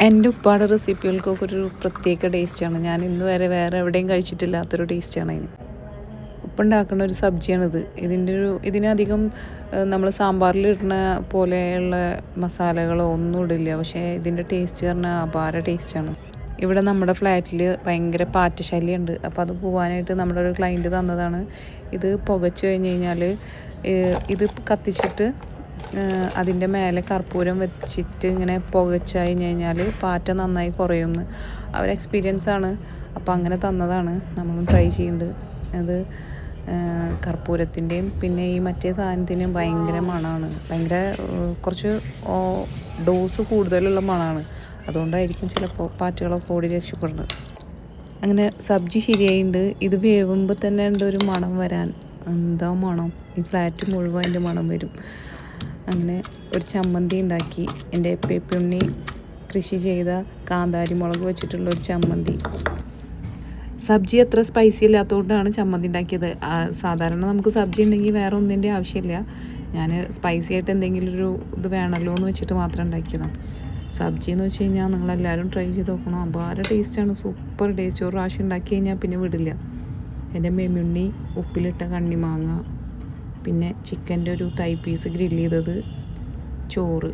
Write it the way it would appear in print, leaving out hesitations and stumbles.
എൻ്റെ ഉപ്പാടെ റെസിപ്പികൾക്കൊക്കെ ഒരു പ്രത്യേക ടേസ്റ്റാണ്. ഞാൻ ഇന്ന് വരെ വേറെ എവിടെയും കഴിച്ചിട്ടില്ലാത്തൊരു ടേസ്റ്റാണ് അതിന്. ഉപ്പുണ്ടാക്കുന്ന ഒരു സബ്ജിയാണിത്. ഇതിനധികം നമ്മൾ സാമ്പാറിൽ ഇടുന്ന പോലെയുള്ള മസാലകളോ ഒന്നും ഇടില്ല. പക്ഷേ ഇതിൻ്റെ ടേസ്റ്റ് പറഞ്ഞാൽ അപാര ടേസ്റ്റാണ്. ഇവിടെ നമ്മുടെ ഫ്ലാറ്റിൽ ഭയങ്കര പാറ്റ ശല്യമുണ്ട്. അപ്പോൾ അത് പോകാനായിട്ട് നമ്മുടെ ഒരു ക്ലയൻറ്റ് തന്നതാണ്. ഇത് പുകച്ച് കഴിഞ്ഞ് കഴിഞ്ഞാൽ ഇത് കത്തിച്ചിട്ട് അതിൻ്റെ മേലെ കർപ്പൂരം വെച്ചിട്ട് ഇങ്ങനെ പുകച്ച് കഴിഞ്ഞ് കഴിഞ്ഞാൽ പാറ്റ നന്നായി കുറയുമെന്ന് അവരുടെ എക്സ്പീരിയൻസാണ്. അപ്പോൾ അങ്ങനെ തന്നതാണ്, നമ്മളും ട്രൈ ചെയ്യുന്നുണ്ട്. അത് കർപ്പൂരത്തിൻ്റെയും പിന്നെ ഈ മറ്റേ സാധനത്തിനും ഭയങ്കര മണമാണ്, ഭയങ്കര കുറച്ച് ഡോസ് കൂടുതലുള്ള മണമാണ്. അതുകൊണ്ടായിരിക്കും ചിലപ്പോൾ പാറ്റകളൊക്കെ ഓടി രക്ഷപ്പെടുന്നത്. അങ്ങനെ സബ്ജി ശരിയായിട്ടുണ്ട്. ഇത് വേവുമ്പോൾ തന്നെ ഉണ്ട് ഒരു മണം വരാൻ. എന്താ മണം, ഈ ഫ്ലാറ്റ് മുഴുവൻ അതിൻ്റെ മണം വരും. അങ്ങനെ ഒരു ചമ്മന്തി ഉണ്ടാക്കി. എൻ്റെ പെപ്പുണ്ണി കൃഷി ചെയ്ത കാന്താരി മുളക് വെച്ചിട്ടുള്ള ഒരു ചമ്മന്തി. സബ്ജി അത്ര സ്പൈസി ഇല്ലാത്തതുകൊണ്ടാണ് ചമ്മന്തി ഉണ്ടാക്കിയത്. സാധാരണ നമുക്ക് സബ്ജി ഉണ്ടെങ്കിൽ വേറെ ഒന്നിൻ്റെ ആവശ്യമില്ല. ഞാൻ സ്പൈസി ആയിട്ട് എന്തെങ്കിലും ഒരു ഇത് വേണമല്ലോ എന്ന് വെച്ചിട്ട് മാത്രം ഉണ്ടാക്കിയതാണ്. സബ്ജി എന്ന് വെച്ച് കഴിഞ്ഞാൽ നിങ്ങളെല്ലാവരും ട്രൈ ചെയ്ത് നോക്കണം. അപാര ടേസ്റ്റാണ്, സൂപ്പർ ടേസ്റ്റ്. ഒരു പ്രാവശ്യം ഉണ്ടാക്കി കഴിഞ്ഞാൽ പിന്നെ വിടില്ല. എൻ്റെ മെമുണ്ണി ഉപ്പിലിട്ട കണ്ണിമാങ്ങ, പിന്നെ ചിക്കൻ്റെ ഒരു തൈ പീസ് ഗ്രില്ല് ചെയ്തത്, ചോറ്.